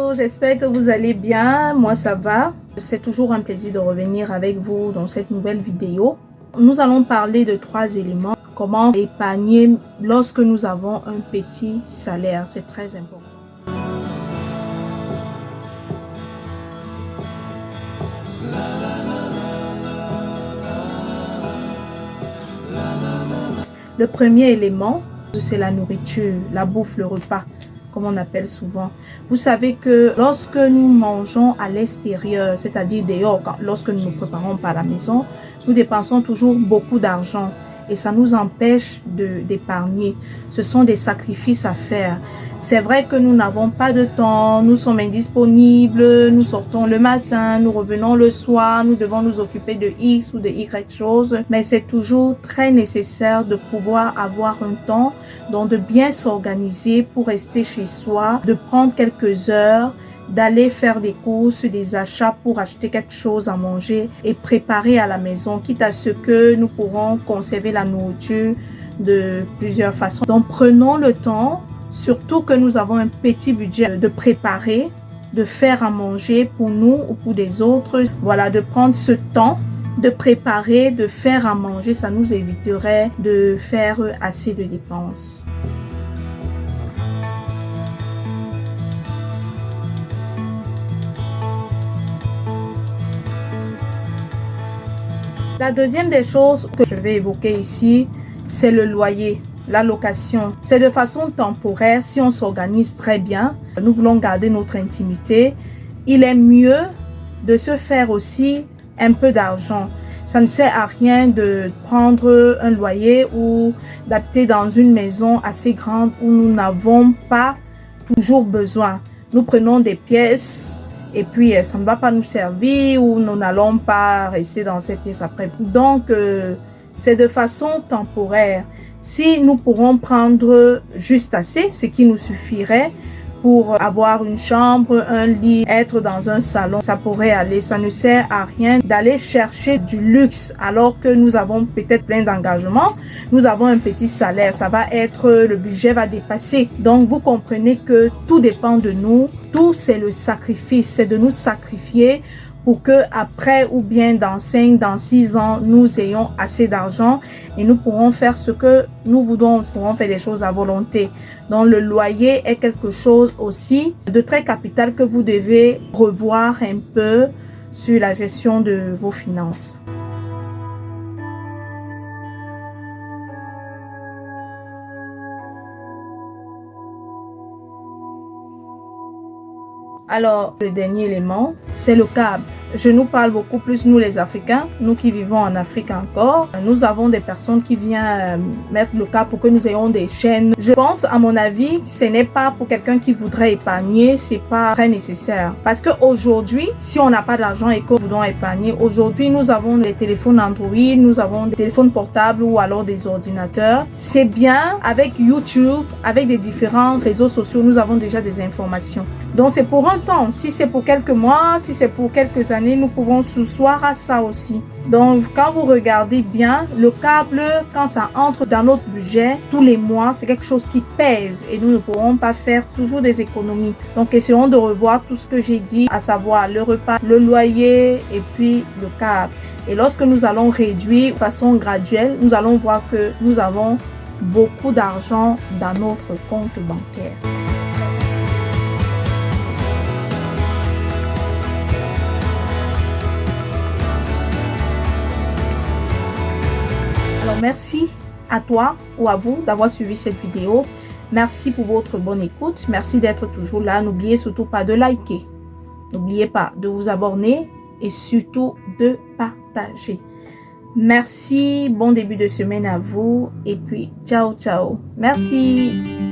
Hello, j'espère que vous allez bien. Moi, ça va. C'est toujours un plaisir de revenir avec vous dans cette nouvelle vidéo. Nous allons parler de 3 éléments. Comment épargner lorsque nous avons un petit salaire. C'est très important. Le premier élément, c'est la nourriture, la bouffe, le repas, comme on appelle souvent. Vous savez que lorsque nous mangeons à l'extérieur, c'est-à-dire dehors, lorsque nous ne préparons pas à la maison, nous dépensons toujours beaucoup d'argent et ça nous empêche d'épargner. Ce sont des sacrifices à faire. C'est vrai que nous n'avons pas de temps, nous sommes indisponibles, nous sortons le matin, nous revenons le soir, nous devons nous occuper de X ou de Y choses, mais c'est toujours très nécessaire de pouvoir avoir un temps, donc de bien s'organiser pour rester chez soi, de prendre quelques heures, d'aller faire des courses, des achats pour acheter quelque chose à manger et préparer à la maison, quitte à ce que nous pourrons conserver la nourriture de plusieurs façons. Donc prenons le temps, surtout que nous avons un petit budget, de préparer, de faire à manger pour nous ou pour des autres. Voilà, de prendre ce temps de préparer, de faire à manger, ça nous éviterait de faire assez de dépenses. La deuxième des choses que je vais évoquer ici, c'est le loyer. La location, c'est de façon temporaire. Si on s'organise très bien, nous voulons garder notre intimité, il est mieux de se faire aussi un peu d'argent. Ça ne sert à rien de prendre un loyer ou d'habiter dans une maison assez grande où nous n'avons pas toujours besoin. Nous prenons des pièces et puis ça ne va pas nous servir ou nous n'allons pas rester dans ces pièces après. Donc, c'est de façon temporaire. Si nous pourrons prendre juste assez, ce qui nous suffirait pour avoir une chambre, un lit, être dans un salon, ça pourrait aller. Ça ne sert à rien d'aller chercher du luxe alors que nous avons peut-être plein d'engagements. Nous avons un petit salaire, ça va être, le budget va dépasser. Donc, vous comprenez que tout dépend de nous. Tout, c'est le sacrifice, c'est de nous sacrifier pour que après ou bien dans 5, dans 6 ans, nous ayons assez d'argent et nous pourrons faire ce que nous voudrons, nous pourrons faire des choses à volonté. Donc le loyer est quelque chose aussi de très capital que vous devez revoir un peu sur la gestion de vos finances. Alors, le dernier élément, c'est le câble. Je nous parle beaucoup plus, nous les Africains, nous qui vivons en Afrique encore. Nous avons des personnes qui viennent mettre le câble pour que nous ayons des chaînes. Je pense, à mon avis, ce n'est pas pour quelqu'un qui voudrait épargner, c'est pas très nécessaire. Parce qu'aujourd'hui, si on n'a pas d'argent et que nous voulons épargner, aujourd'hui, nous avons des téléphones Android, nous avons des téléphones portables ou alors des ordinateurs. C'est bien, avec YouTube, avec des différents réseaux sociaux, nous avons déjà des informations. Donc, c'est pour un temps. Si c'est pour quelques mois, si c'est pour quelques années, nous pouvons s'asseoir à ça aussi. Donc, quand vous regardez bien, le câble, quand ça entre dans notre budget, tous les mois, c'est quelque chose qui pèse et nous ne pourrons pas faire toujours des économies. Donc, essayons de revoir tout ce que j'ai dit, à savoir le repas, le loyer et puis le câble. Et lorsque nous allons réduire de façon graduelle, nous allons voir que nous avons beaucoup d'argent dans notre compte bancaire. Alors, merci à toi ou à vous d'avoir suivi cette vidéo. Merci pour votre bonne écoute. Merci d'être toujours là. N'oubliez surtout pas de liker. N'oubliez pas de vous abonner et surtout de partager. Merci. Bon début de semaine à vous. Et puis, ciao, ciao. Merci.